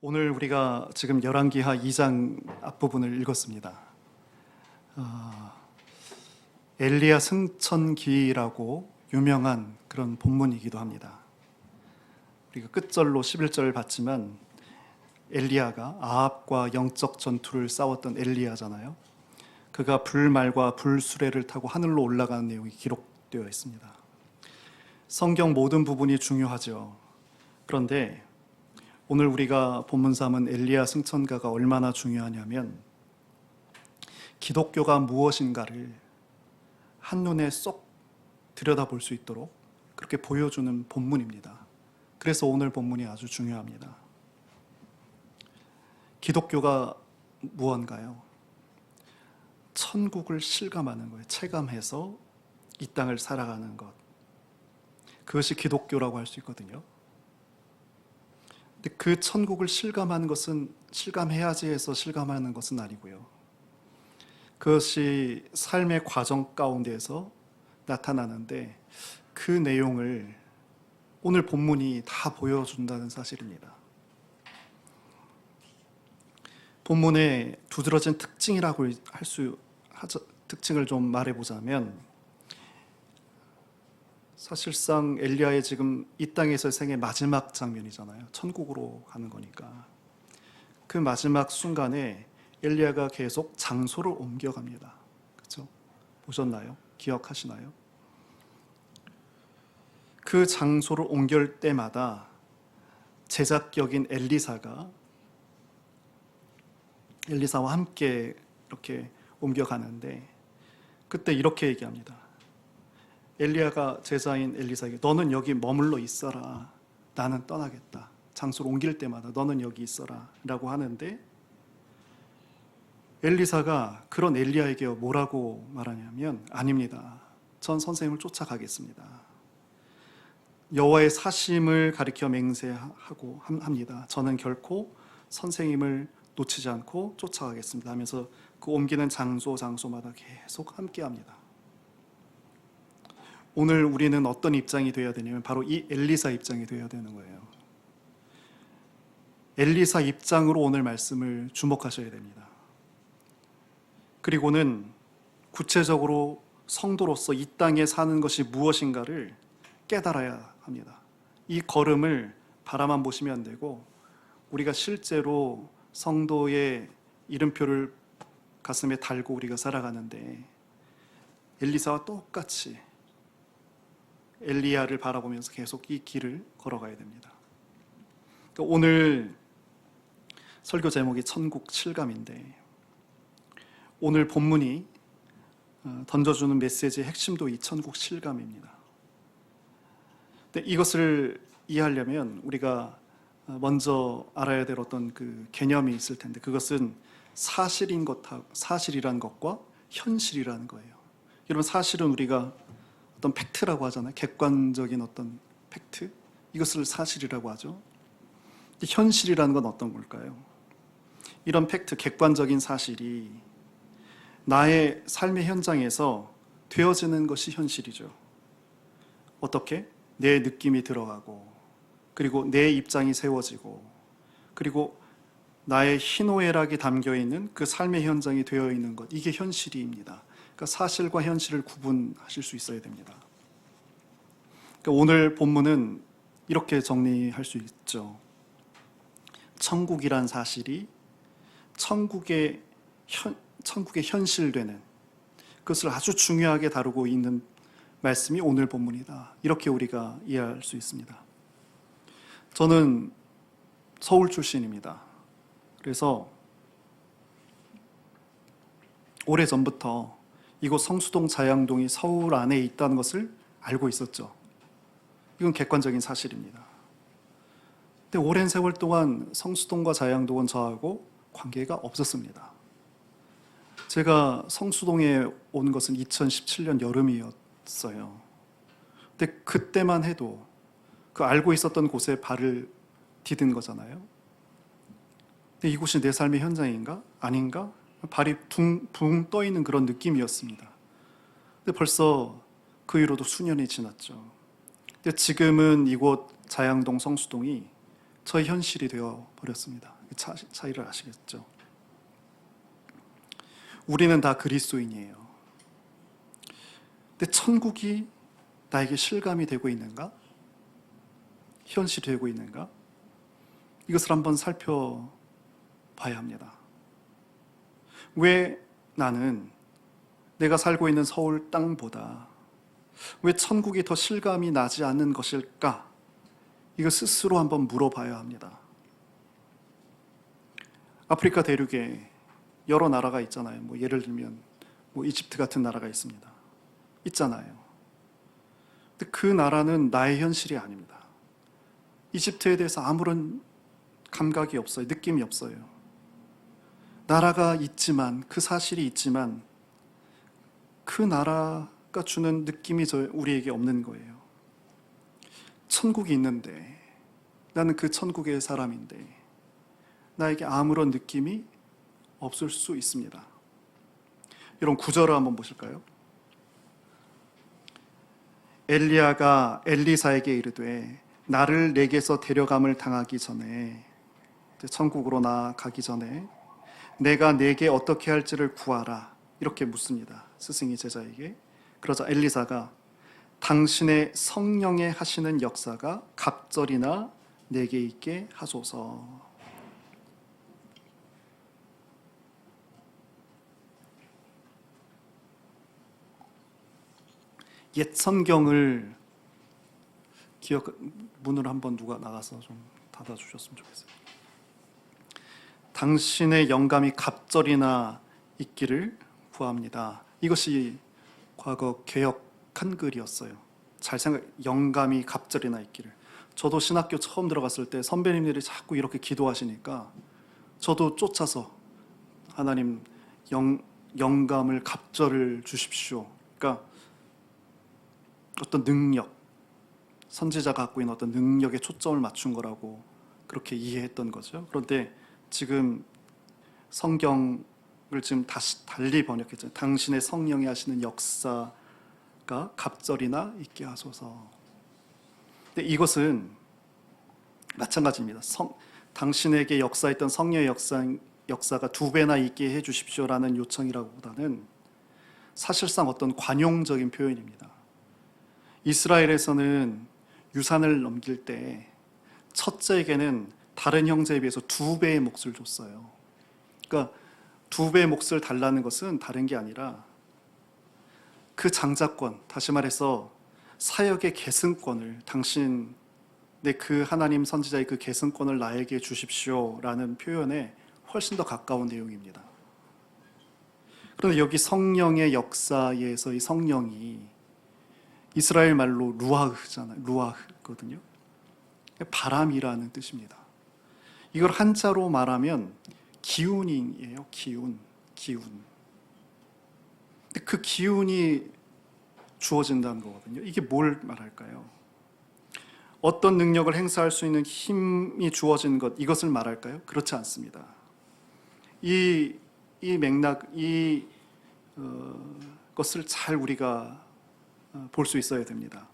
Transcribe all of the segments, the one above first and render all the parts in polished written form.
오늘 우리가 지금 열왕기하 2장 앞부분을 읽었습니다. 엘리야 승천기라고 유명한 그런 본문이기도 합니다. 우리가 끝절로 11절을 봤지만 엘리야가 아합과 영적 전투를 싸웠던 엘리야잖아요. 그가 불말과 불수레를 타고 하늘로 올라가는 내용이 기록되어 있습니다. 성경 모든 부분이 중요하죠. 그런데 오늘 우리가 본문 삼은 엘리야 승천가가 얼마나 중요하냐면 기독교가 무엇인가를 한눈에 쏙 들여다볼 수 있도록 그렇게 보여주는 본문입니다. 그래서 오늘 본문이 아주 중요합니다. 기독교가 무언가요? 천국을 실감하는 거예요. 체감해서 이 땅을 살아가는 것. 그것이 기독교라고 할 수 있거든요. 근데 그 천국을 실감하는 것은 실감해야지 해서 실감하는 것은 아니고요. 그것이 삶의 과정 가운데에서 나타나는데 그 내용을 오늘 본문이 다 보여준다는 사실입니다. 본문의 두드러진 특징이라고 특징을 좀 말해보자면 사실상 엘리야의 지금 이 땅에서의 생의 마지막 장면이잖아요. 천국으로 가는 거니까. 그 마지막 순간에 엘리야가 계속 장소를 옮겨갑니다. 그렇죠? 보셨나요? 기억하시나요? 그 장소를 옮길 때마다 제작격인 엘리사와 함께 이렇게 옮겨가는데 그때 이렇게 얘기합니다. 엘리야가 제자인 엘리사에게 너는 여기 머물러 있어라. 나는 떠나겠다. 장소를 옮길 때마다 너는 여기 있어라 라고 하는데 엘리사가 그런 엘리야에게 뭐라고 말하냐면 아닙니다. 전 선생님을 쫓아가겠습니다. 여호와의 사심을 가리켜 맹세하고 합니다. 저는 결코 선생님을 놓치지 않고 쫓아가겠습니다 하면서 그 옮기는 장소마다 계속 함께합니다. 오늘 우리는 어떤 입장이 되어야 되냐면 바로 이 엘리사 입장이 되어야 되는 거예요. 엘리사 입장으로 오늘 말씀을 주목하셔야 됩니다. 그리고는 구체적으로 성도로서 이 땅에 사는 것이 무엇인가를 깨달아야 합니다. 이 걸음을 바라만 보시면 안 되고 우리가 실제로 성도의 이름표를 가슴에 달고 우리가 살아가는데 엘리사와 똑같이 엘리야를 바라보면서 계속 이 길을 걸어가야 됩니다. 그러니까 오늘 설교 제목이 천국 실감인데 오늘 본문이 던져주는 메시지의 핵심도 이 천국 실감입니다. 근데 이것을 이해하려면 우리가 먼저 알아야 될 어떤 그 개념이 있을 텐데 그것은 사실이란 것과 현실이라는 거예요. 여러분 사실은 우리가 어떤 팩트라고 하잖아요. 객관적인 어떤 팩트. 이것을 사실이라고 하죠. 현실이라는 건 어떤 걸까요? 이런 팩트, 객관적인 사실이 나의 삶의 현장에서 되어지는 것이 현실이죠. 어떻게? 내 느낌이 들어가고 그리고 내 입장이 세워지고 그리고 나의 희노애락이 담겨있는 그 삶의 현장이 되어 있는 것. 이게 현실입니다. 그러니까 사실과 현실을 구분하실 수 있어야 됩니다. 그러니까 오늘 본문은 이렇게 정리할 수 있죠. 천국이란 사실이 천국의 현실되는 그것을 아주 중요하게 다루고 있는 말씀이 오늘 본문이다. 이렇게 우리가 이해할 수 있습니다. 저는 서울 출신입니다. 그래서 오래전부터 이곳 성수동 자양동이 서울 안에 있다는 것을 알고 있었죠. 이건 객관적인 사실입니다. 근데 오랜 세월 동안 성수동과 자양동은 저하고 관계가 없었습니다. 제가 성수동에 온 것은 2017년 여름이었어요. 근데 그때만 해도 그 알고 있었던 곳에 발을 디딘 거잖아요. 근데 이곳이 내 삶의 현장인가? 아닌가? 발이 붕 떠 있는 그런 느낌이었습니다. 근데 벌써 그 이후로도 수년이 지났죠. 근데 지금은 이곳 자양동 성수동이 저의 현실이 되어 버렸습니다. 차이를 아시겠죠? 우리는 다 그리스도인이에요. 근데 천국이 나에게 실감이 되고 있는가? 현실이 되고 있는가? 이것을 한번 살펴봐야 합니다. 왜 나는 내가 살고 있는 서울 땅보다 왜 천국이 더 실감이 나지 않는 것일까? 이거 스스로 한번 물어봐야 합니다. 아프리카 대륙에 여러 나라가 있잖아요. 예를 들면 이집트 같은 나라가 있습니다. 있잖아요. 근데 그 나라는 나의 현실이 아닙니다. 이집트에 대해서 아무런 감각이 없어요. 느낌이 없어요. 나라가 있지만, 그 사실이 있지만 그 나라가 주는 느낌이 우리에게 없는 거예요. 천국이 있는데, 나는 그 천국의 사람인데 나에게 아무런 느낌이 없을 수 있습니다. 이런 구절을 한번 보실까요? 엘리야가 엘리사에게 이르되 나를 내게서 데려감을 당하기 전에, 천국으로 나가기 전에 내가 내게 어떻게 할지를 구하라, 이렇게 묻습니다. 스승이 제자에게. 그러자 엘리사가 당신의 성령에 하시는 역사가 갑절이나 내게 있게 하소서. 옛 성경을 문을 한번 누가 나가서 좀 닫아주셨으면 좋겠어요. 당신의 영감이 갑절이나 있기를 구합니다. 이것이 과거 개역 한글이었어요. 영감이 갑절이나 있기를. 저도 신학교 처음 들어갔을 때 선배님들이 자꾸 이렇게 기도하시니까 저도 쫓아서 하나님 영감을 갑절을 주십시오. 그러니까 어떤 능력, 선지자가 갖고 있는 어떤 능력에 초점을 맞춘 거라고 그렇게 이해했던 거죠. 그런데 지금 성경을 지금 다시 달리 번역했잖아요. 당신의 성령이 하시는 역사가 갑절이나 있게 하소서. 근데 이것은 마찬가지입니다. 당신에게 역사했던 성령의 역사가 2배나 있게 해주십시오라는 요청이라기보다는 사실상 어떤 관용적인 표현입니다. 이스라엘에서는 유산을 넘길 때 첫째에게는 다른 형제에 비해서 2배의 몫을 줬어요. 그러니까 2배의 몫을 달라는 것은 다른 게 아니라 그 장자권, 다시 말해서 사역의 계승권을, 당신의 그 하나님 선지자의 그 계승권을 나에게 주십시오라는 표현에 훨씬 더 가까운 내용입니다. 그런데 여기 성령의 역사에서의 성령이 이스라엘 말로 루아흐거든요. 바람이라는 뜻입니다. 이걸 한자로 말하면 기운이에요. 기운. 그 기운이 주어진다는 거거든요. 이게 뭘 말할까요? 어떤 능력을 행사할 수 있는 힘이 주어진 것, 이것을 말할까요? 그렇지 않습니다. 이 맥락, 것을 잘 우리가 볼 수 있어야 됩니다.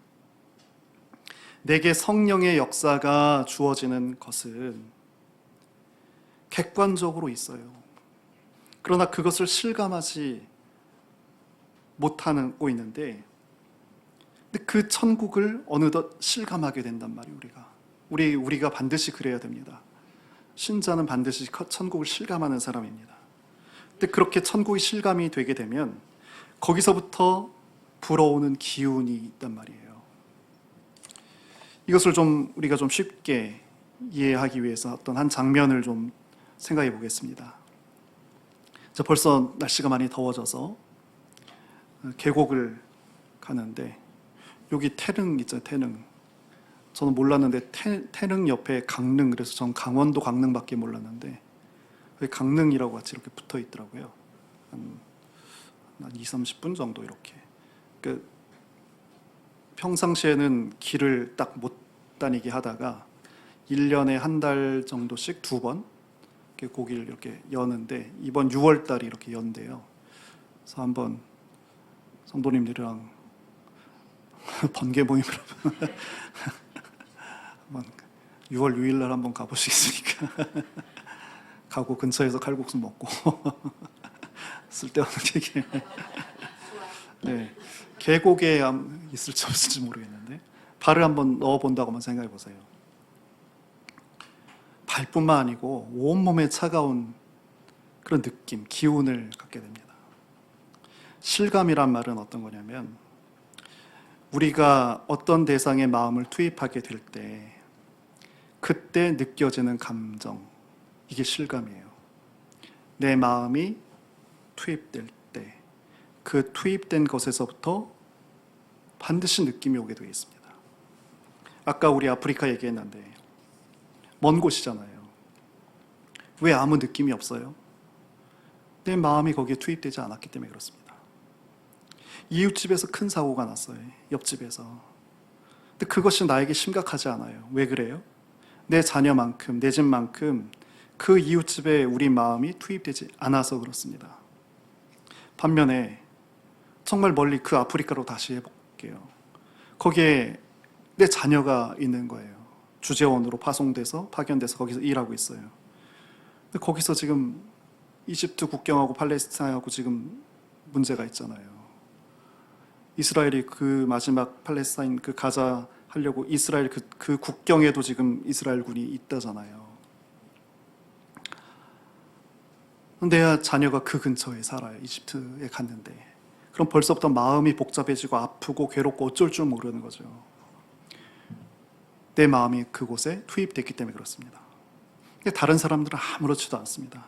내게 성령의 역사가 주어지는 것은 객관적으로 있어요. 그러나 그것을 실감하지 못하고 있는데, 근데 그 천국을 어느덧 실감하게 된단 말이에요. 우리가 반드시 그래야 됩니다. 신자는 반드시 천국을 실감하는 사람입니다. 근데 그렇게 천국이 실감이 되게 되면 거기서부터 불어오는 기운이 있단 말이에요. 이것을 우리가 좀 쉽게 이해하기 위해서 어떤 한 장면을 좀 생각해 보겠습니다. 벌써 날씨가 많이 더워져서 계곡을 가는데 여기 태릉 있죠, 태릉. 저는 몰랐는데 태릉 옆에 강릉, 그래서 전 강원도 강릉밖에 몰랐는데 강릉이라고 같이 이렇게 붙어 있더라고요. 한 20-30분 정도 이렇게. 평상시에는 길을 딱 못 다니게 하다가 1년에 한 달 정도씩 2번 고기를 이렇게 여는데 이번 6월 달이 이렇게 연대요. 그래서 한번 성도님들이랑 번개 모임을 한번 6월 6일 날 한번 가보시겠습니까? 가고 근처에서 칼국수 먹고 쓸데없는 얘기. 네, 계곡에 있을지 없을지 모르겠는데 발을 한번 넣어본다고만 생각해 보세요. 발뿐만 아니고 온몸에 차가운 그런 느낌, 기운을 갖게 됩니다. 실감이란 말은 어떤 거냐면 우리가 어떤 대상의 마음을 투입하게 될 때 그때 느껴지는 감정, 이게 실감이에요. 내 마음이 투입될 때 그 투입된 것에서부터 반드시 느낌이 오게 되어 있습니다. 아까 우리 아프리카 얘기했는데 먼 곳이잖아요. 왜 아무 느낌이 없어요? 내 마음이 거기에 투입되지 않았기 때문에 그렇습니다. 이웃집에서 큰 사고가 났어요. 옆집에서. 근데 그것이 나에게 심각하지 않아요. 왜 그래요? 내 자녀만큼, 내 집만큼 그 이웃집에 우리 마음이 투입되지 않아서 그렇습니다. 반면에 정말 멀리 그 아프리카로 다시 해볼게요. 거기에 내 자녀가 있는 거예요. 주재원으로 파견돼서 거기서 일하고 있어요. 근데 거기서 지금 이집트 국경하고 팔레스타인하고 지금 문제가 있잖아요. 이스라엘이 그 마지막 팔레스타인 그 가자 하려고 이스라엘 그 국경에도 지금 이스라엘군이 있다잖아요. 내 자녀가 그 근처에 살아요. 이집트에 갔는데. 그럼 벌써부터 마음이 복잡해지고 아프고 괴롭고 어쩔 줄 모르는 거죠. 내 마음이 그곳에 투입됐기 때문에 그렇습니다. 근데 다른 사람들은 아무렇지도 않습니다.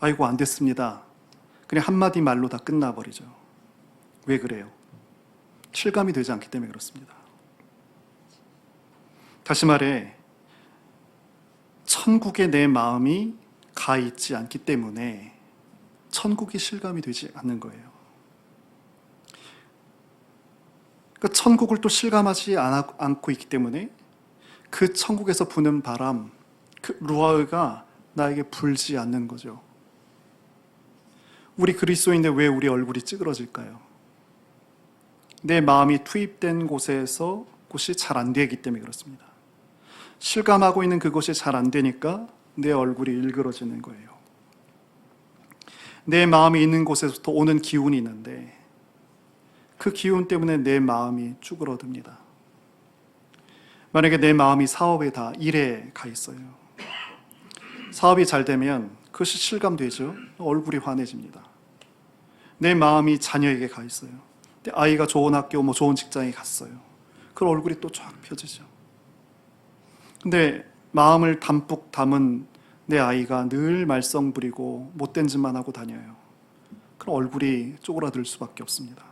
아이고 안 됐습니다. 그냥 한마디 말로 다 끝나버리죠. 왜 그래요? 실감이 되지 않기 때문에 그렇습니다. 다시 말해 천국에 내 마음이 가 있지 않기 때문에 천국이 실감이 되지 않는 거예요. 그러니까 천국을 또 실감하지 않고 있기 때문에 그 천국에서 부는 바람, 그 루아흐가 나에게 불지 않는 거죠. 우리 그리스도인데 왜 우리 얼굴이 찌그러질까요? 내 마음이 투입된 곳이 잘 안 되기 때문에 그렇습니다. 실감하고 있는 그것이 잘 안 되니까 내 얼굴이 일그러지는 거예요. 내 마음이 있는 곳에서부터 오는 기운이 있는데 그 기운 때문에 내 마음이 쭈그러듭니다. 만약에 내 마음이 사업에 다 일에 가 있어요. 사업이 잘 되면 그것이 실감되죠. 얼굴이 환해집니다. 내 마음이 자녀에게 가 있어요. 아이가 좋은 학교, 좋은 직장에 갔어요. 그 얼굴이 또 쫙 펴지죠. 근데 마음을 담뿍 담은 내 아이가 늘 말썽 부리고 못된 짓만 하고 다녀요. 그럼 얼굴이 쪼그라들 수밖에 없습니다.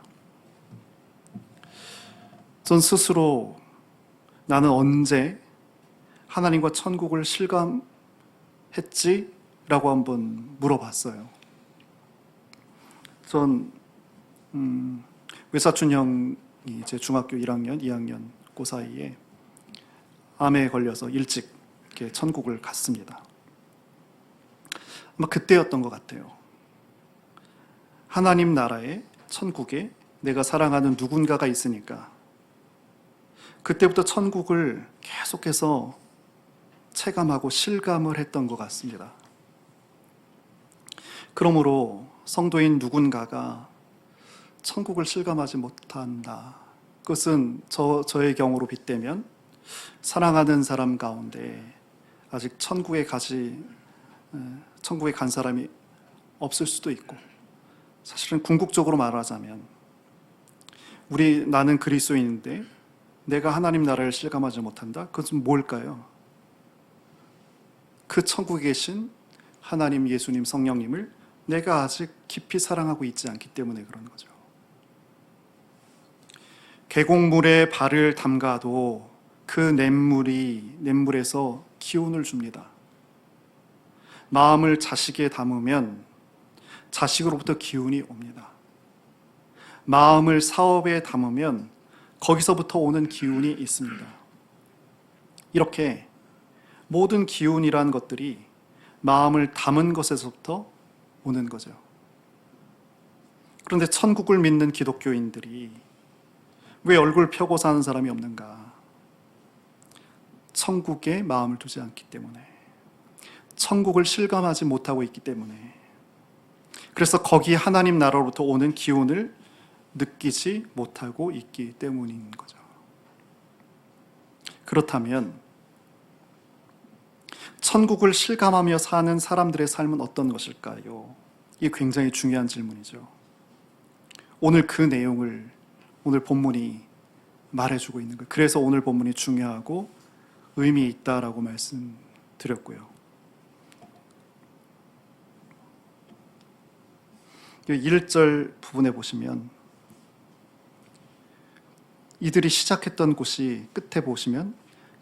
전 스스로 나는 언제 하나님과 천국을 실감했지? 라고 한번 물어봤어요. 전 외사촌 형이 이제 중학교 1학년, 2학년 그 사이에 암에 걸려서 일찍 이렇게 천국을 갔습니다. 아마 그때였던 것 같아요. 하나님 나라에 천국에 내가 사랑하는 누군가가 있으니까 그때부터 천국을 계속해서 체감하고 실감을 했던 것 같습니다. 그러므로 성도인 누군가가 천국을 실감하지 못한다. 그것은 저의 경우로 빗대면 사랑하는 사람 가운데 아직 천국에 간 사람이 없을 수도 있고, 사실은 궁극적으로 말하자면 나는 그리스도인인데 내가 하나님 나라를 실감하지 못한다? 그것은 뭘까요? 그 천국에 계신 하나님, 예수님, 성령님을 내가 아직 깊이 사랑하고 있지 않기 때문에 그런 거죠. 계곡물에 발을 담가도 그 냇물에서 기운을 줍니다. 마음을 자식에 담으면 자식으로부터 기운이 옵니다. 마음을 사업에 담으면 거기서부터 오는 기운이 있습니다. 이렇게 모든 기운이라는 것들이 마음을 담은 것에서부터 오는 거죠. 그런데 천국을 믿는 기독교인들이 왜 얼굴 펴고 사는 사람이 없는가? 천국에 마음을 두지 않기 때문에, 천국을 실감하지 못하고 있기 때문에, 그래서 거기 하나님 나라로부터 오는 기운을 느끼지 못하고 있기 때문인 거죠. 그렇다면 천국을 실감하며 사는 사람들의 삶은 어떤 것일까요? 이게 굉장히 중요한 질문이죠. 오늘 그 내용을 오늘 본문이 말해주고 있는 거예요. 그래서 오늘 본문이 중요하고 의미 있다라고 말씀드렸고요. 1절 부분에 보시면 이들이 시작했던 곳이 끝에 보시면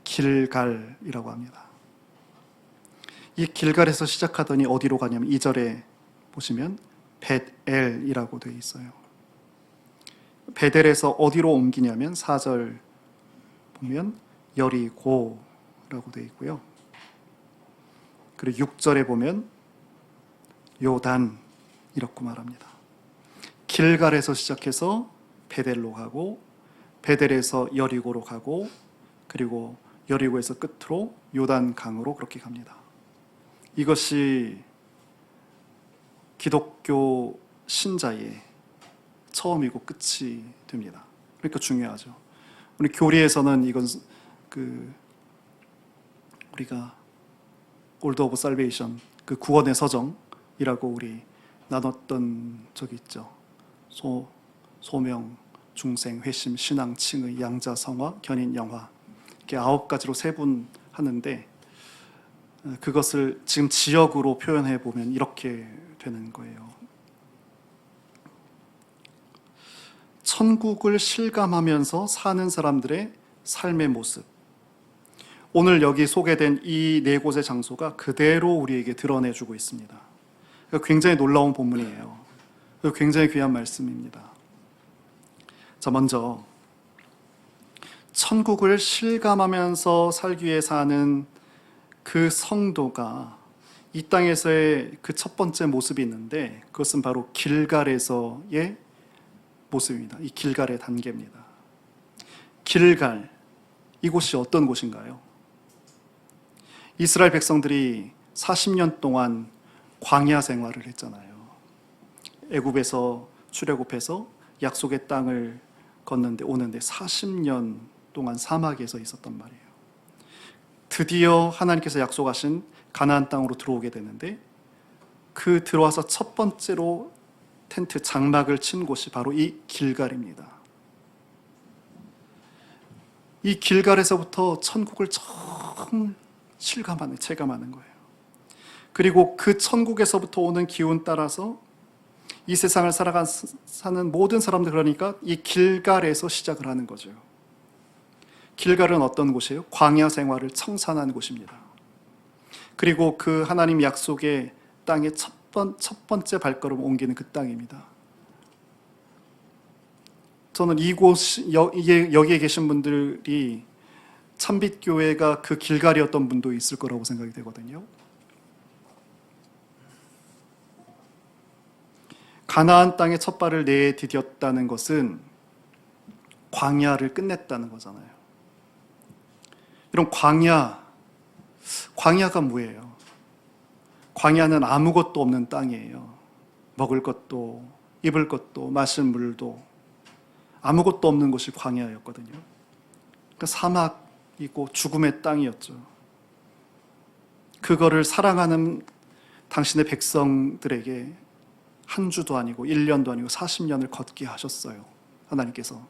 길갈이라고 합니다. 이 길갈에서 시작하더니 어디로 가냐면 2절에 보시면 벳엘이라고 되어 있어요. 벳엘에서 어디로 옮기냐면 4절 보면 여리고라고 되어 있고요. 그리고 6절에 보면 요단 이렇게 말합니다. 길갈에서 시작해서 벳엘로 가고, 벳엘에서 여리고로 가고, 그리고 여리고에서 끝으로 요단 강으로 그렇게 갑니다. 이것이 기독교 신자의 처음이고 끝이 됩니다. 그러니까 중요하죠. 우리 교리에서는 이건 우리가 올드 오브 살베이션, 그 구원의 서정이라고 우리 나눴던 적이 있죠. 소명, 중생, 회심, 신앙, 칭의, 양자, 성화, 견인, 영화, 이렇게 9가지로 세분하는데 그것을 지금 지역으로 표현해 보면 이렇게 되는 거예요. 천국을 실감하면서 사는 사람들의 삶의 모습, 오늘 여기 소개된 이 4곳의 장소가 그대로 우리에게 드러내주고 있습니다. 굉장히 놀라운 본문이에요. 굉장히 귀한 말씀입니다. 자, 먼저 천국을 실감하면서 살기 위해 사는 그 성도가 이 땅에서의 그 첫 번째 모습이 있는데, 그것은 바로 길갈에서의 모습입니다. 이 길갈의 단계입니다. 길갈, 이곳이 어떤 곳인가요? 이스라엘 백성들이 40년 동안 광야 생활을 했잖아요. 애굽에서 출애굽해서 약속의 땅을 걷는데 오는데 40년 동안 사막에서 있었단 말이에요. 드디어 하나님께서 약속하신 가나안 땅으로 들어오게 되는데, 그 들어와서 첫 번째로 텐트 장막을 친 곳이 바로 이 길갈입니다. 이 길갈에서부터 천국을 처음 체감하는 거예요. 그리고 그 천국에서부터 오는 기운 따라서 이 세상을 사는 모든 사람들, 그러니까 이 길갈에서 시작을 하는 거죠. 길갈은 어떤 곳이에요? 광야 생활을 청산한 곳입니다. 그리고 그 하나님 약속의 땅에 첫 번째 발걸음 옮기는 그 땅입니다. 저는 여기에 계신 분들이 참빛교회가 그 길갈이었던 분도 있을 거라고 생각이 되거든요. 가나안 땅에 첫 발을 내디뎠다는 것은 광야를 끝냈다는 거잖아요. 이런 광야가 뭐예요? 광야는 아무것도 없는 땅이에요. 먹을 것도, 입을 것도, 마실 물도 아무것도 없는 곳이 광야였거든요. 그러니까 사막이고 죽음의 땅이었죠. 그거를 사랑하는 당신의 백성들에게 한 주도 아니고 1년도 아니고 40년을 걷게 하셨어요. 하나님께서.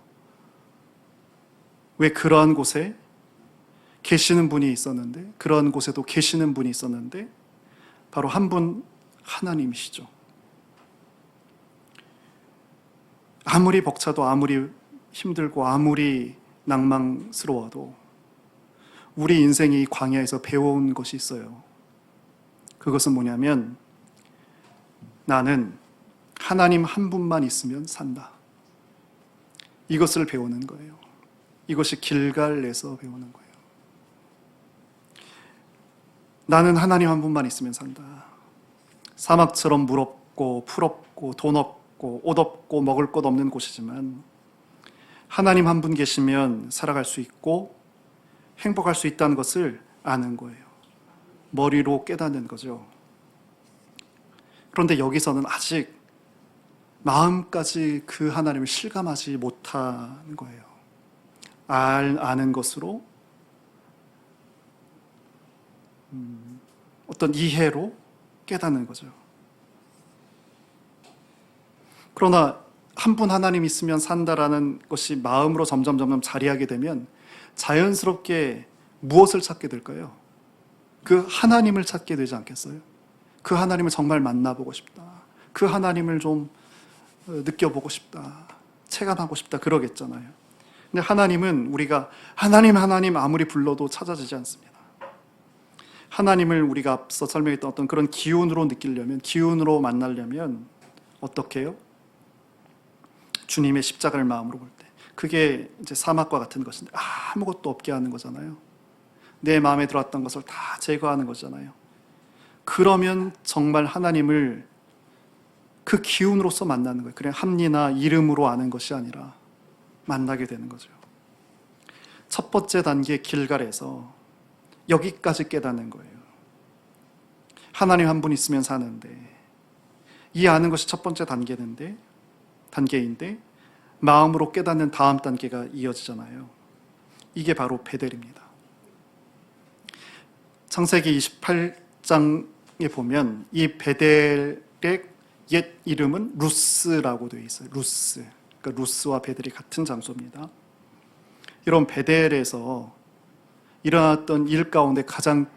왜 그러한 곳에 계시는 분이 있었는데, 그러한 곳에도 계시는 분이 있었는데 바로 한 분, 하나님이시죠. 아무리 벅차도, 아무리 힘들고, 아무리 낭망스러워도 우리 인생이 이 광야에서 배워온 것이 있어요. 그것은 뭐냐면, 나는 하나님 한 분만 있으면 산다. 이것을 배우는 거예요. 이것이 길갈에서 배우는 거예요. 나는 하나님 한 분만 있으면 산다. 사막처럼 물 없고 풀 없고 돈 없고 옷 없고 먹을 것 없는 곳이지만 하나님 한 분 계시면 살아갈 수 있고, 행복할 수 있다는 것을 아는 거예요. 머리로 깨닫는 거죠. 그런데 여기서는 아직 마음까지 그 하나님을 실감하지 못하는 거예요. 아는 것으로 어떤 이해로 깨닫는 거죠. 그러나 한 분 하나님 있으면 산다라는 것이 마음으로 점점 자리하게 되면 자연스럽게 무엇을 찾게 될까요? 그 하나님을 찾게 되지 않겠어요? 그 하나님을 정말 만나보고 싶다. 그 하나님을 좀 느껴보고 싶다. 체감하고 싶다. 그러겠잖아요. 근데 하나님은 우리가 하나님 아무리 불러도 찾아지지 않습니다. 하나님을 우리가 앞서 설명했던 어떤 그런 기운으로 느끼려면, 기운으로 만나려면 어떻게 해요? 주님의 십자가를 마음으로 볼 때. 그게 이제 사막과 같은 것인데 아무것도 없게 하는 거잖아요. 내 마음에 들어왔던 것을 다 제거하는 거잖아요. 그러면 정말 하나님을 그 기운으로서 만나는 거예요. 그냥 합리나 이름으로 아는 것이 아니라 만나게 되는 거죠. 첫 번째 단계 길갈에서 여기까지 깨닫는 거예요. 하나님 한 분 있으면 사는데, 이 아는 것이 첫 번째 단계인데 마음으로 깨닫는 다음 단계가 이어지잖아요. 이게 바로 베델입니다. 창세기 28장에 보면 이 베델의 옛 이름은 루스라고 되어 있어요. 루스. 그러니까 루스와 베델이 같은 장소입니다. 이런 베델에서 일어났던 일 가운데 가장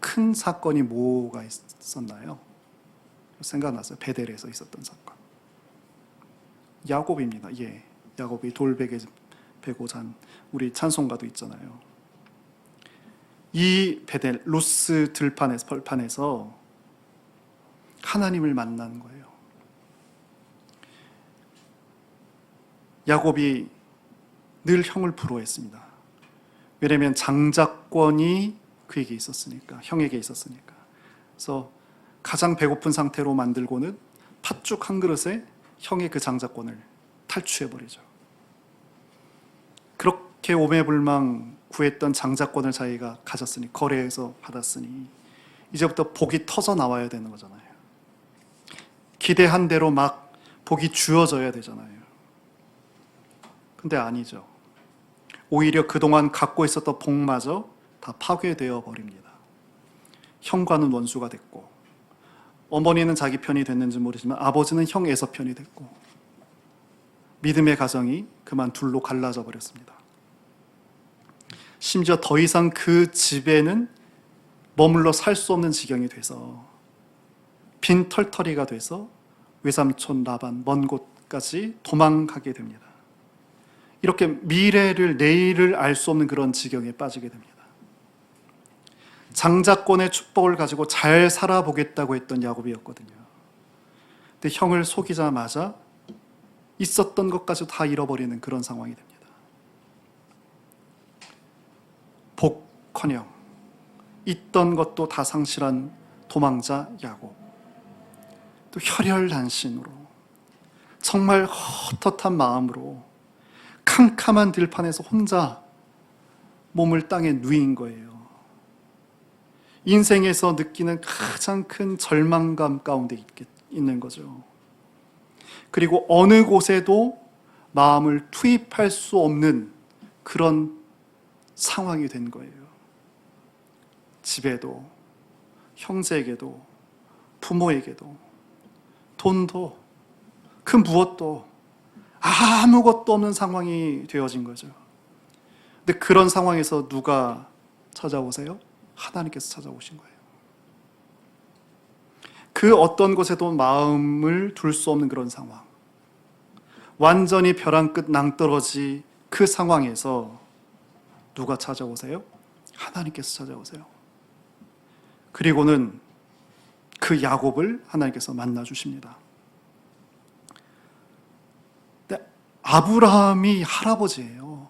큰 사건이 뭐가 있었나요? 생각났어요. 베델에서 있었던 사건. 야곱입니다. 예, 야곱이 돌베개 베고 잔 우리 찬송가도 있잖아요. 이 베델 루스 벌판에서 하나님을 만난 거예요. 야곱이 늘 형을 부러워했습니다. 왜냐하면 장자권이 그에게 있었으니까, 형에게 있었으니까. 그래서 가장 배고픈 상태로 만들고는 팥죽 한 그릇에 형의 그 장자권을 탈취해버리죠. 그렇게 오매불망 구했던 장자권을 자기가 가졌으니, 거래해서 받았으니 이제부터 복이 터져 나와야 되는 거잖아요. 기대한 대로 막 복이 주어져야 되잖아요. 근데 아니죠. 오히려 그동안 갖고 있었던 복마저 다 파괴되어 버립니다. 형과는 원수가 됐고, 어머니는 자기 편이 됐는지 모르지만 아버지는 형 에서 편이 됐고, 믿음의 가정이 그만 둘로 갈라져 버렸습니다. 심지어 더 이상 그 집에는 머물러 살 수 없는 지경이 돼서 빈 털터리가 돼서 외삼촌 라반 먼 곳까지 도망가게 됩니다. 이렇게 미래를, 내일을 알 수 없는 그런 지경에 빠지게 됩니다. 장자권의 축복을 가지고 잘 살아보겠다고 했던 야곱이었거든요. 근데 형을 속이자마자 있었던 것까지 다 잃어버리는 그런 상황이 됩니다. 복커녕 있던 것도 다 상실한 도망자 야곱. 또 혈혈단신으로 정말 헛헛한 마음으로 캄캄한 들판에서 혼자 몸을 땅에 누인 거예요. 인생에서 느끼는 가장 큰 절망감 가운데 있는 거죠. 그리고 어느 곳에도 마음을 투입할 수 없는 그런 상황이 된 거예요. 집에도, 형제에게도, 부모에게도, 돈도, 그 무엇도 아무것도 없는 상황이 되어진 거죠. 근데 그런 상황에서 누가 찾아오세요? 하나님께서 찾아오신 거예요. 그 어떤 곳에도 마음을 둘 수 없는 그런 상황, 완전히 벼랑 끝 낭떠러지 그 상황에서 누가 찾아오세요? 하나님께서 찾아오세요. 그리고는 그 야곱을 하나님께서 만나 주십니다. 아브라함이 할아버지예요.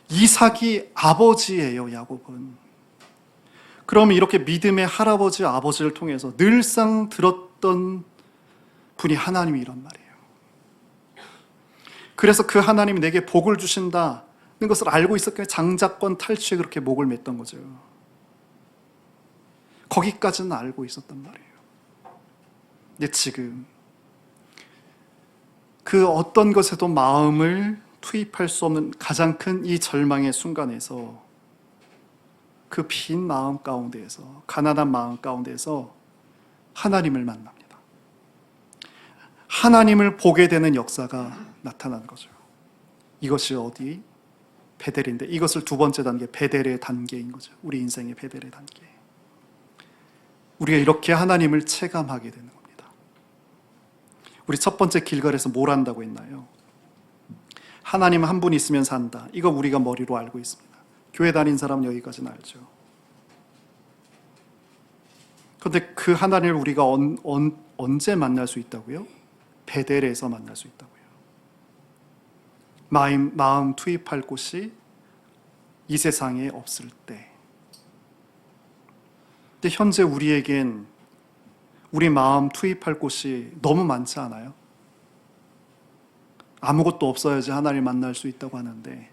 이삭이 아버지예요, 야곱은. 그러면 이렇게 믿음의 할아버지, 아버지를 통해서 늘상 들었던 분이 하나님이란 말이에요. 그래서 그 하나님이 내게 복을 주신다, 것을 알고 있었기에 장자권 탈취에 그렇게 목을 맸던 거죠. 거기까지는 알고 있었단 말이에요. 근데 지금 그 어떤 것에도 마음을 투입할 수 없는 가장 큰 이 절망의 순간에서 그 빈 마음 가운데에서, 가난한 마음 가운데에서 하나님을 만납니다. 하나님을 보게 되는 역사가 나타난 거죠. 이것이 어디? 베델인데, 이것을 두 번째 단계, 베델의 단계인 거죠. 우리 인생의 베델의 단계. 우리가 이렇게 하나님을 체감하게 되는 겁니다. 우리 첫 번째 길갈에서 뭘 한다고 했나요? 하나님 한 분 있으면 산다. 이거 우리가 머리로 알고 있습니다. 교회 다닌 사람은 여기까지는 알죠. 그런데 그 하나님을 우리가 언제 만날 수 있다고요? 베델에서 만날 수 있다고요. 마음 투입할 곳이 이 세상에 없을 때. 근데 현재 우리에겐 우리 마음 투입할 곳이 너무 많지 않아요? 아무것도 없어야지 하나님을 만날 수 있다고 하는데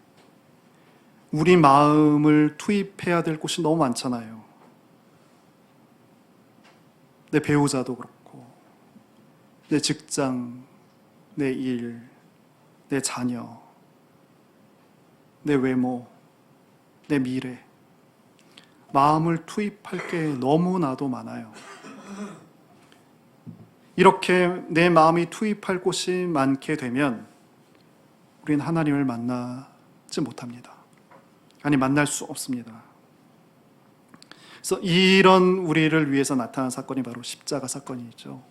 우리 마음을 투입해야 될 곳이 너무 많잖아요. 내 배우자도 그렇고, 내 직장, 내 일, 내 자녀, 내 외모, 내 미래. 마음을 투입할 게 너무나도 많아요. 이렇게 내 마음이 투입할 곳이 많게 되면 우리는 하나님을 만나지 못합니다. 아니, 만날 수 없습니다. 그래서 이런 우리를 위해서 나타난 사건이 바로 십자가 사건이죠.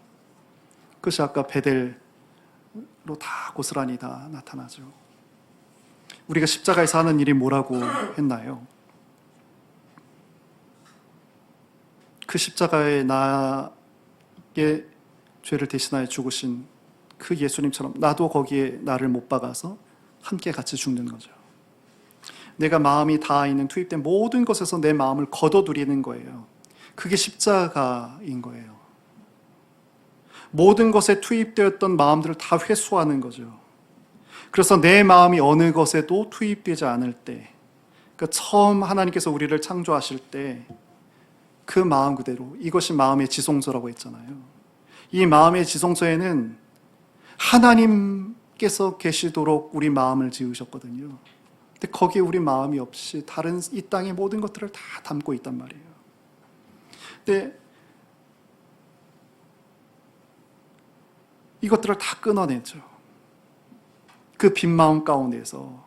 그것이 아까 베델로 다 고스란히 다 나타나죠. 우리가 십자가에서 하는 일이 뭐라고 했나요? 그 십자가에 나의 죄를 대신하여 죽으신 그 예수님처럼 나도 거기에 나를 못 박아서 함께 같이 죽는 거죠. 내가 마음이 닿아 있는 투입된 모든 것에서 내 마음을 걷어들이는 거예요. 그게 십자가인 거예요. 모든 것에 투입되었던 마음들을 다 회수하는 거죠. 그래서 내 마음이 어느 것에도 투입되지 않을 때, 그러니까 처음 하나님께서 우리를 창조하실 때 그 마음 그대로, 이것이 마음의 지성소라고 했잖아요. 이 마음의 지성소에는 하나님께서 계시도록 우리 마음을 지으셨거든요. 근데 거기에 우리 마음이 없이 다른 이 땅의 모든 것들을 다 담고 있단 말이에요. 근데 이것들을 다 끊어내죠. 그 빈 마음 가운데서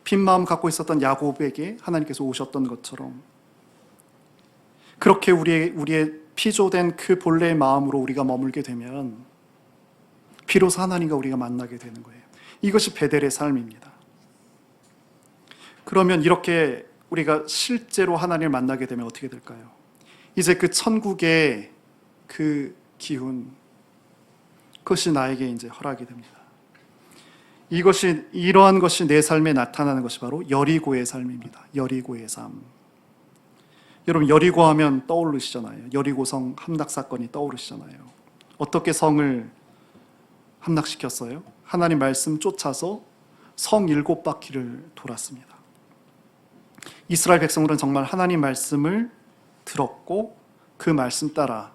빈 마음 갖고 있었던 야곱에게 하나님께서 오셨던 것처럼 그렇게 우리의 피조된 그 본래의 마음으로 우리가 머물게 되면 비로소 하나님과 우리가 만나게 되는 거예요. 이것이 베델의 삶입니다. 그러면 이렇게 우리가 실제로 하나님을 만나게 되면 어떻게 될까요? 이제 그 천국의 그 기운, 그것이 나에게 이제 허락이 됩니다. 이러한 것이 내 삶에 나타나는 것이 바로 여리고의 삶입니다. 여리고의 삶. 여러분, 여리고 하면 떠오르시잖아요. 여리고성 함락 사건이 떠오르시잖아요. 어떻게 성을 함락시켰어요? 하나님 말씀 쫓아서 성 7바퀴를 돌았습니다. 이스라엘 백성들은 정말 하나님 말씀을 들었고 그 말씀 따라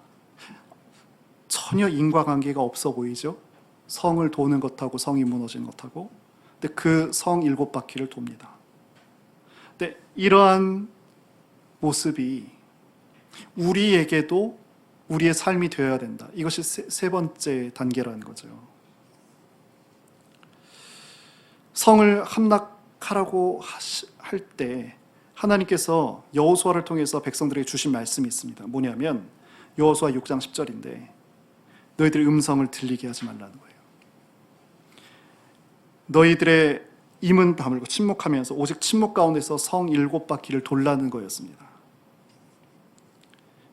전혀 인과관계가 없어 보이죠? 성을 도는 것하고 성이 무너지는 것하고. 근데 그 성 7바퀴를 돕니다. 근데 이러한 모습이 우리에게도 우리의 삶이 되어야 된다. 이것이 세 번째 단계라는 거죠. 성을 함락하라고 할 때 하나님께서 여호수아를 통해서 백성들에게 주신 말씀이 있습니다. 뭐냐면 여호수아 6장 10절인데 너희들의 음성을 들리게 하지 말라는 거예요. 너희들의 입은 다물고 침묵하면서 오직 침묵 가운데서 성 7바퀴를 돌라는 거였습니다.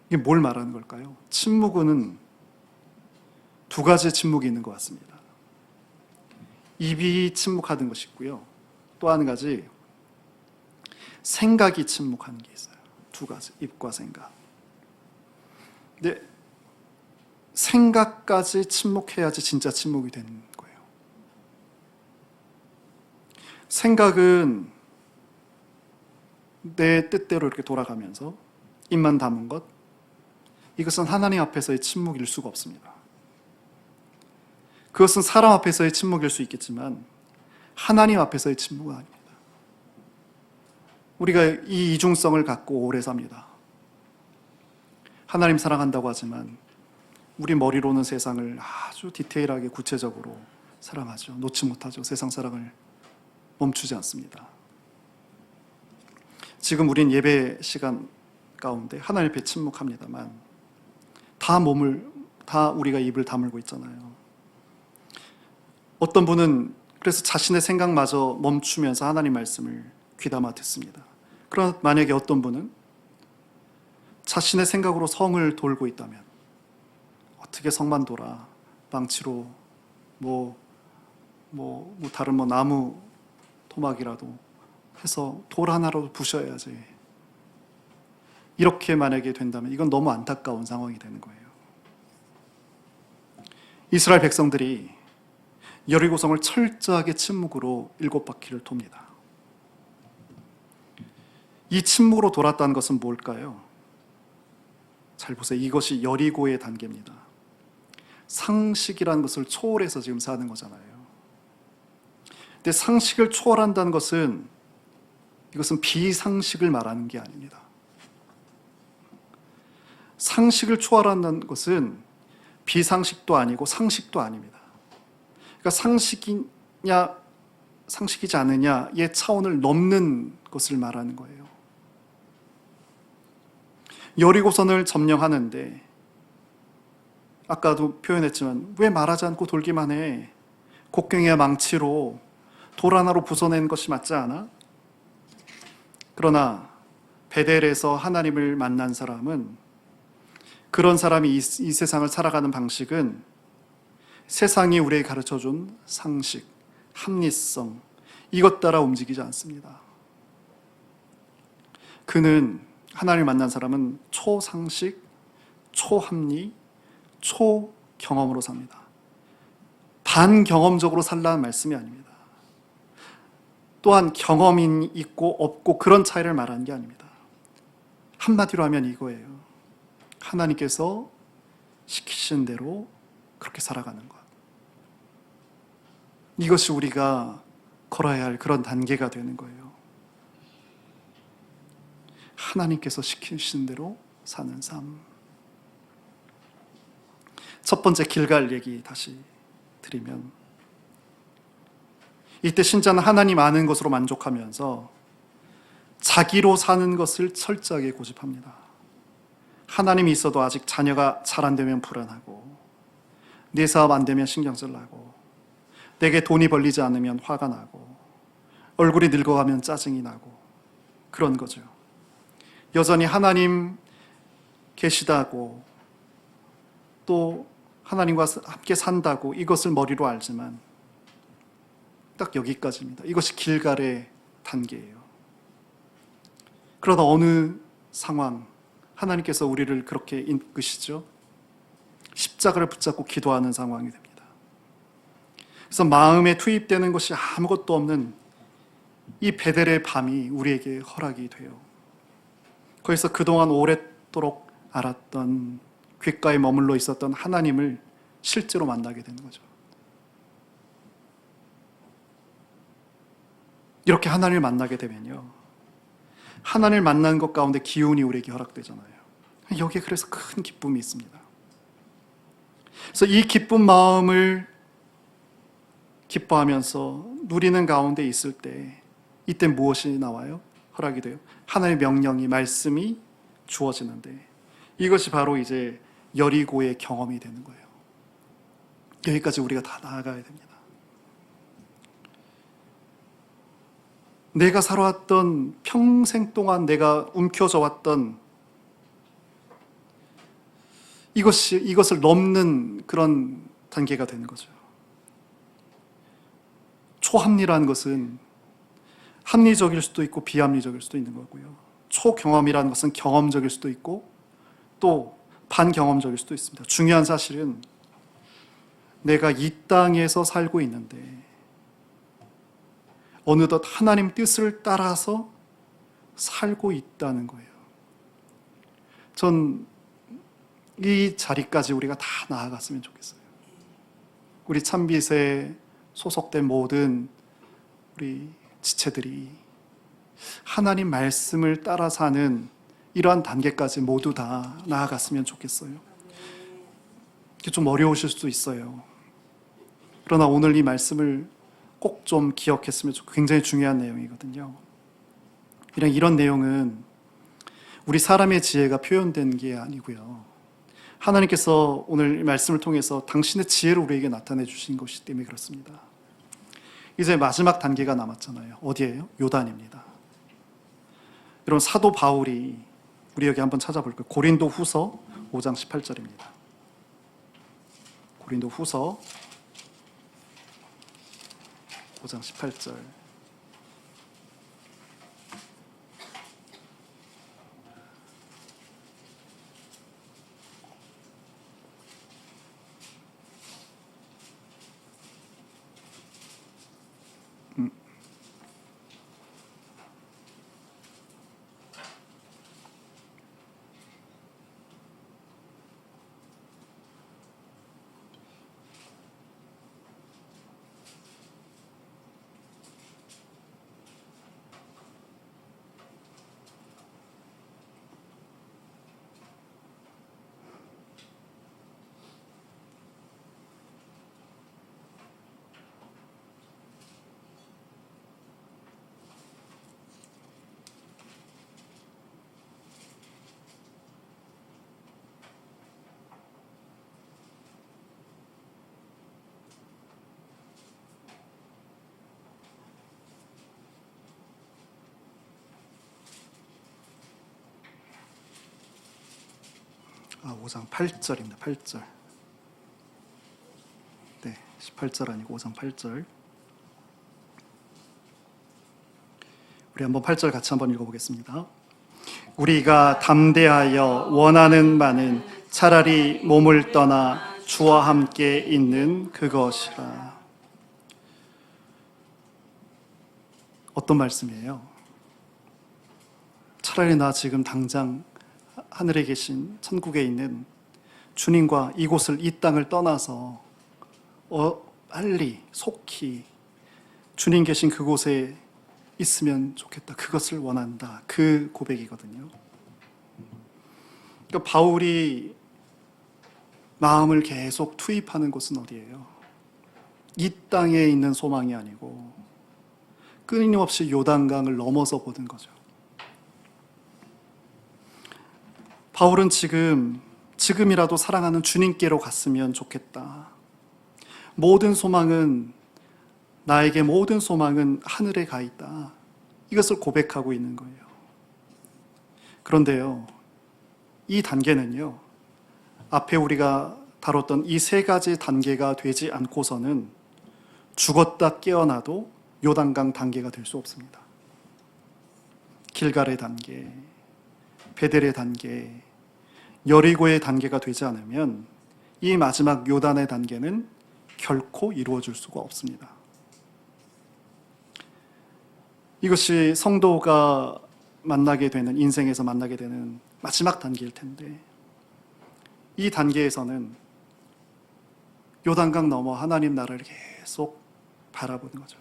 이게 뭘 말하는 걸까요? 침묵은 두 가지 침묵이 있는 것 같습니다. 입이 침묵하는 것이 있고요. 또 한 가지 생각이 침묵하는 게 있어요. 두 가지, 입과 생각. 근데 생각까지 침묵해야지 진짜 침묵이 되는 거예요. 생각은 내 뜻대로 이렇게 돌아가면서 입만 담은 것, 이것은 하나님 앞에서의 침묵일 수가 없습니다. 그것은 사람 앞에서의 침묵일 수 있겠지만 하나님 앞에서의 침묵은 아닙니다. 우리가 이 이중성을 갖고 오래 삽니다. 하나님 사랑한다고 하지만 우리 머리로는 세상을 아주 디테일하게 구체적으로 사랑하죠. 놓지 못하죠. 세상 사랑을 멈추지 않습니다. 지금 우린 예배 시간 가운데 하나님 앞에 침묵합니다만 다 우리가 입을 다물고 있잖아요. 어떤 분은 그래서 자신의 생각마저 멈추면서 하나님 말씀을 귀담아 듣습니다. 그러나 만약에 어떤 분은 자신의 생각으로 성을 돌고 있다면 어떻게 성만 돌아? 망치로 다른 나무 토막이라도 해서 돌 하나라도 부셔야지. 이렇게 만약에 된다면 이건 너무 안타까운 상황이 되는 거예요. 이스라엘 백성들이 여리고성을 철저하게 침묵으로 7바퀴를 돕니다. 이 침묵으로 돌았다는 것은 뭘까요? 잘 보세요. 이것이 여리고의 단계입니다. 상식이라는 것을 초월해서 지금 사는 거잖아요. 근데 상식을 초월한다는 것은 이것은 비상식을 말하는 게 아닙니다. 상식을 초월한다는 것은 비상식도 아니고 상식도 아닙니다. 그러니까 상식이냐 상식이지 않느냐의 차원을 넘는 것을 말하는 거예요. 여리고선을 점령하는데 아까도 표현했지만 왜 말하지 않고 돌기만 해? 곡괭이와 망치로 돌 하나로 부숴낸 것이 맞지 않아? 그러나 베델에서 하나님을 만난 사람은, 그런 사람이 이 세상을 살아가는 방식은 세상이 우리에게 가르쳐준 상식, 합리성, 이것 따라 움직이지 않습니다. 그는, 하나님을 만난 사람은 초상식, 초합리, 초경험으로 삽니다. 반경험적으로 살라는 말씀이 아닙니다. 또한 경험이 있고 없고 그런 차이를 말하는 게 아닙니다. 한마디로 하면 이거예요. 하나님께서 시키신 대로 그렇게 살아가는 것. 이것이 우리가 걸어야 할 그런 단계가 되는 거예요. 하나님께서 시키신 대로 사는 삶. 첫 번째 길갈 얘기 다시 드리면, 이때 신자는 하나님 아는 것으로 만족하면서 자기로 사는 것을 철저하게 고집합니다. 하나님이 있어도 아직 자녀가 잘 안 되면 불안하고, 내 사업 안 되면 신경질 나고, 내게 돈이 벌리지 않으면 화가 나고, 얼굴이 늙어가면 짜증이 나고, 그런 거죠. 여전히 하나님 계시다고, 또 하나님과 함께 산다고 이것을 머리로 알지만 딱 여기까지입니다. 이것이 길갈의 단계예요. 그러다 어느 상황, 하나님께서 우리를 그렇게 이끄시죠. 십자가를 붙잡고 기도하는 상황이 됩니다. 그래서 마음에 투입되는 것이 아무것도 없는 이 베델의 밤이 우리에게 허락이 돼요. 거기서 그동안 오랫도록 알았던, 귓가에 머물러 있었던 하나님을 실제로 만나게 되는 거죠. 이렇게 하나님을 만나게 되면요, 하나님을 만나는 것 가운데 기운이 우리에게 허락되잖아요. 여기에 그래서 큰 기쁨이 있습니다. 그래서 이 기쁜 마음을 기뻐하면서 누리는 가운데 있을 때, 이때 무엇이 나와요? 허락이 돼요. 하나님의 명령이, 말씀이 주어지는데, 이것이 바로 이제 여리고의 경험이 되는 거예요. 여기까지 우리가 다 나아가야 됩니다. 내가 살아왔던, 평생 동안 내가 움켜져 왔던 이것을 넘는 그런 단계가 되는 거죠. 초합리라는 것은 합리적일 수도 있고 비합리적일 수도 있는 거고요. 초경험이라는 것은 경험적일 수도 있고 또 반경험적일 수도 있습니다. 중요한 사실은 내가 이 땅에서 살고 있는데 어느덧 하나님 뜻을 따라서 살고 있다는 거예요. 전 이 자리까지 우리가 다 나아갔으면 좋겠어요. 우리 참빛에 소속된 모든 우리 지체들이 하나님 말씀을 따라 사는 이러한 단계까지 모두 다 나아갔으면 좋겠어요. 이게 좀 어려우실 수도 있어요. 그러나 오늘 이 말씀을 꼭 좀 기억했으면 좋겠어요. 굉장히 중요한 내용이거든요. 이런 내용은 우리 사람의 지혜가 표현된 게 아니고요. 하나님께서 오늘 이 말씀을 통해서 당신의 지혜를 우리에게 나타내 주신 것이기 때문에 그렇습니다. 이제 마지막 단계가 남았잖아요. 어디예요? 요단입니다. 여러분, 사도 바울이 우리 여기 한번 찾아볼까요? 고린도 후서 5장 18절입니다. 고린도 후서 5장 18절. 아, 5장 8절입니다. 8절. 네, 18절 아니고 5장 8절. 우리 한번 8절 같이 한번 읽어보겠습니다. 우리가 담대하여 원하는 바는 차라리 몸을 떠나 주와 함께 있는 그것이라. 어떤 말씀이에요? 차라리 나 지금 당장 하늘에 계신 천국에 있는 주님과 이곳을, 이 땅을 떠나서 빨리 속히 주님 계신 그곳에 있으면 좋겠다. 그것을 원한다. 그 고백이거든요. 그러니까 바울이 마음을 계속 투입하는 곳은 어디예요? 이 땅에 있는 소망이 아니고 끊임없이 요단강을 넘어서 보는 거죠. 바울은 지금이라도 사랑하는 주님께로 갔으면 좋겠다. 나에게 모든 소망은 하늘에 가 있다. 이것을 고백하고 있는 거예요. 그런데요, 이 단계는요, 앞에 우리가 다뤘던 이 세 가지 단계가 되지 않고서는 죽었다 깨어나도 요단강 단계가 될 수 없습니다. 길갈의 단계, 베델의 단계, 여리고의 단계가 되지 않으면 이 마지막 요단의 단계는 결코 이루어질 수가 없습니다. 이것이 성도가 인생에서 만나게 되는 마지막 단계일 텐데, 이 단계에서는 요단강 넘어 하나님 나라를 계속 바라보는 거죠.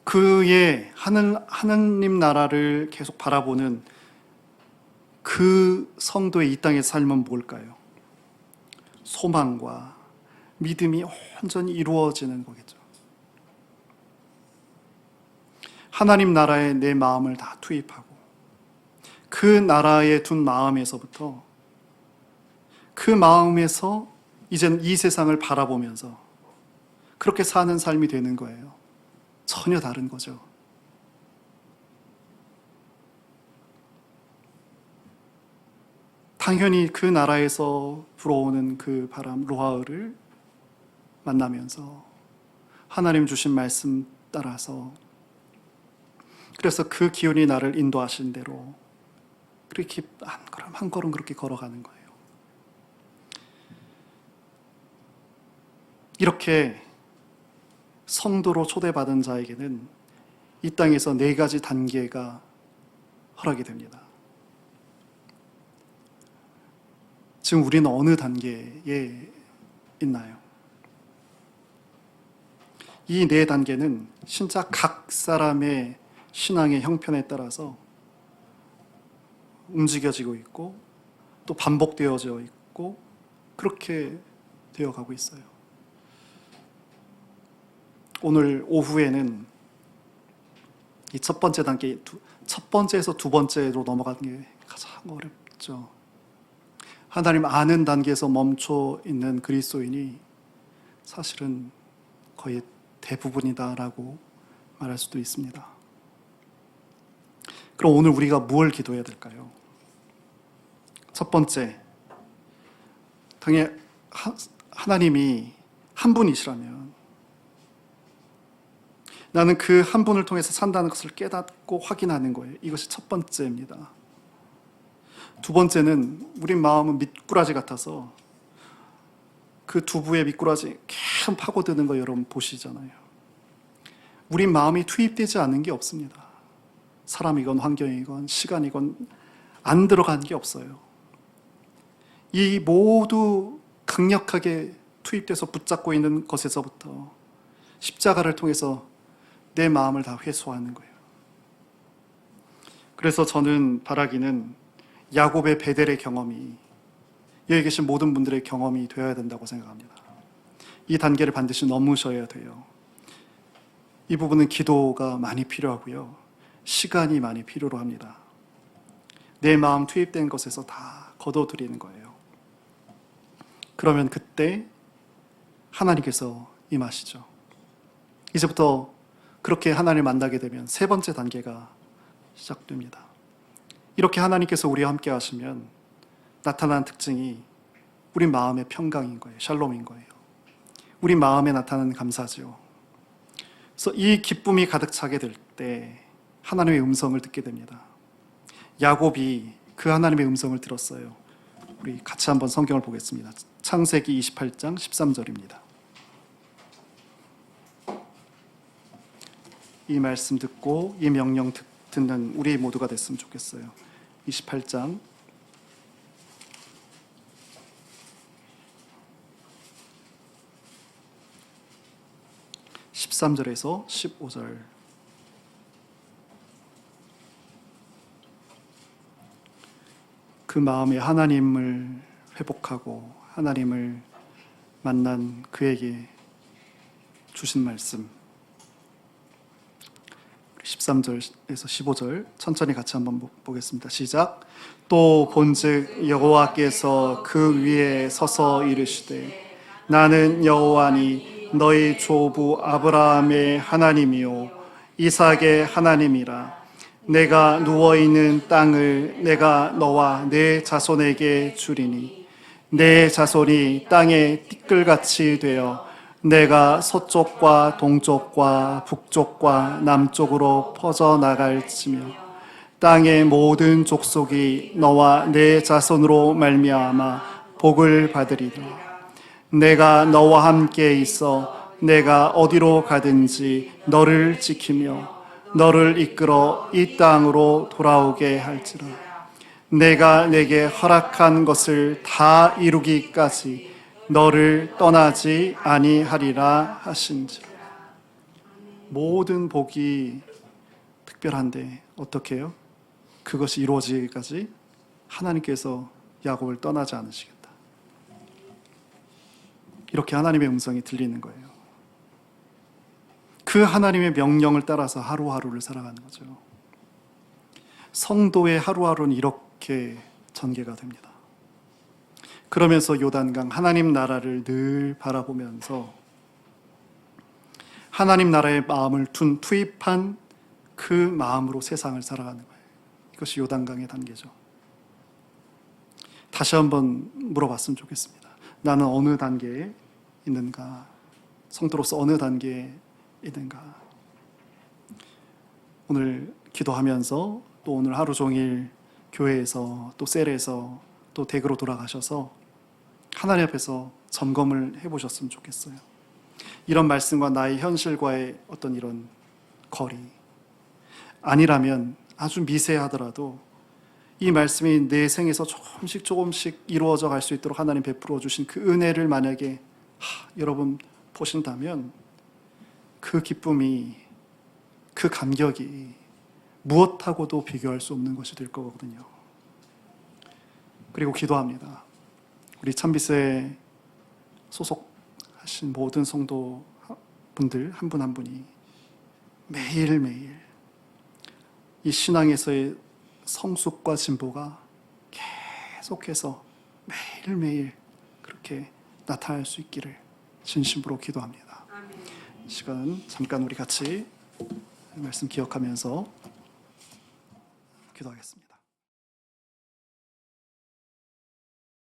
그의 하나님 나라를 계속 바라보는 그 성도의 이 땅의 삶은 뭘까요? 소망과 믿음이 온전히 이루어지는 거겠죠. 하나님 나라에 내 마음을 다 투입하고 그 나라에 둔 마음에서부터 그 마음에서 이젠 이 세상을 바라보면서 그렇게 사는 삶이 되는 거예요. 전혀 다른 거죠. 당연히 그 나라에서 불어오는 그 바람, 루아흐를 만나면서 하나님 주신 말씀 따라서, 그래서 그 기운이 나를 인도하신 대로 그렇게 한 걸음 그렇게 걸어가는 거예요. 이렇게 성도로 초대받은 자에게는 이 땅에서 4가지 단계가 허락이 됩니다. 지금 우리는 어느 단계에 있나요? 이 4단계는 진짜 각 사람의 신앙의 형편에 따라서 움직여지고 있고 또 반복되어져 있고 그렇게 되어가고 있어요. 오늘 오후에는 이 첫 번째 단계, 첫 번째에서 두 번째로 넘어가는 게 가장 어렵죠. 하나님 아는 단계에서 멈춰 있는 그리스도인이 사실은 거의 대부분이다라고 말할 수도 있습니다. 그럼 오늘 우리가 무엇을 기도해야 될까요? 첫 번째, 당연히 하나님이 한 분이시라면 나는 그 한 분을 통해서 산다는 것을 깨닫고 확인하는 거예요. 이것이 첫 번째입니다. 두 번째는 우리 마음은 미꾸라지 같아서 그 두부의 미꾸라지 계속 파고드는 거 여러분 보시잖아요. 우리 마음이 투입되지 않는 게 없습니다. 사람이건 환경이건 시간이건 안 들어간 게 없어요. 이 모두 강력하게 투입돼서 붙잡고 있는 것에서부터 십자가를 통해서 내 마음을 다 회수하는 거예요. 그래서 저는 바라기는 야곱의 베델의 경험이 여기 계신 모든 분들의 경험이 되어야 된다고 생각합니다. 이 단계를 반드시 넘으셔야 돼요. 이 부분은 기도가 많이 필요하고요. 시간이 많이 필요로 합니다. 내 마음 투입된 것에서 다 거둬들이는 거예요. 그러면 그때 하나님께서 임하시죠. 이제부터 그렇게 하나님을 만나게 되면 세 번째 단계가 시작됩니다. 이렇게 하나님께서 우리와 함께 하시면 나타나는 특징이 우리 마음의 평강인 거예요. 샬롬인 거예요. 우리 마음에 나타나는 감사죠. 그래서 이 기쁨이 가득 차게 될 때 하나님의 음성을 듣게 됩니다. 야곱이 그 하나님의 음성을 들었어요. 우리 같이 한번 성경을 보겠습니다. 창세기 28장 13절입니다. 이 말씀 듣고 이 명령 듣는 우리 모두가 됐으면 좋겠어요. 28장 13절에서 15절. 그 마음에 하나님을 회복하고 하나님을 만난 그에게 주신 말씀 13절에서 15절 천천히 같이 한번 보겠습니다. 시작. 또 본즉 여호와께서 그 위에 서서 이르시되 나는 여호와니 너희 조부 아브라함의 하나님이요 이삭의 하나님이라. 내가 누워있는 땅을 내가 너와 내 자손에게 주리니 내 자손이 땅의 띠끌같이 되어 내가 서쪽과 동쪽과 북쪽과 남쪽으로 퍼져나갈지며 땅의 모든 족속이 너와 내 자손으로 말미암아 복을 받으리라. 내가 너와 함께 있어 내가 어디로 가든지 너를 지키며 너를 이끌어 이 땅으로 돌아오게 할지라. 내가 내게 허락한 것을 다 이루기까지 너를 떠나지 아니하리라 하신지라. 모든 복이 특별한데 어떻게 해요? 그것이 이루어지기까지 하나님께서 야곱을 떠나지 않으시겠다. 이렇게 하나님의 음성이 들리는 거예요. 그 하나님의 명령을 따라서 하루하루를 살아가는 거죠. 성도의 하루하루는 이렇게 전개가 됩니다. 그러면서 요단강 하나님 나라를 늘 바라보면서 하나님 나라의 마음을 투입한 그 마음으로 세상을 살아가는 거예요. 이것이 요단강의 단계죠. 다시 한번 물어봤으면 좋겠습니다. 나는 어느 단계에 있는가? 성도로서 어느 단계에 있는가? 오늘 기도하면서 또 오늘 하루 종일 교회에서 또 셀에서 또 댁으로 돌아가셔서 하나님 앞에서 점검을 해보셨으면 좋겠어요. 이런 말씀과 나의 현실과의 어떤 이런 거리, 아니라면 아주 미세하더라도 이 말씀이 내 생에서 조금씩 이루어져 갈 수 있도록 하나님 베풀어 주신 그 은혜를 만약에 여러분 보신다면 그 기쁨이, 그 감격이 무엇하고도 비교할 수 없는 것이 될 거거든요. 그리고 기도합니다. 우리 참비스에 소속하신 모든 성도분들 한 분 한 분이 매일매일 이 신앙에서의 성숙과 진보가 계속해서 매일매일 그렇게 나타날 수 있기를 진심으로 기도합니다. 이 시간 잠깐 우리 같이 말씀 기억하면서 기도하겠습니다.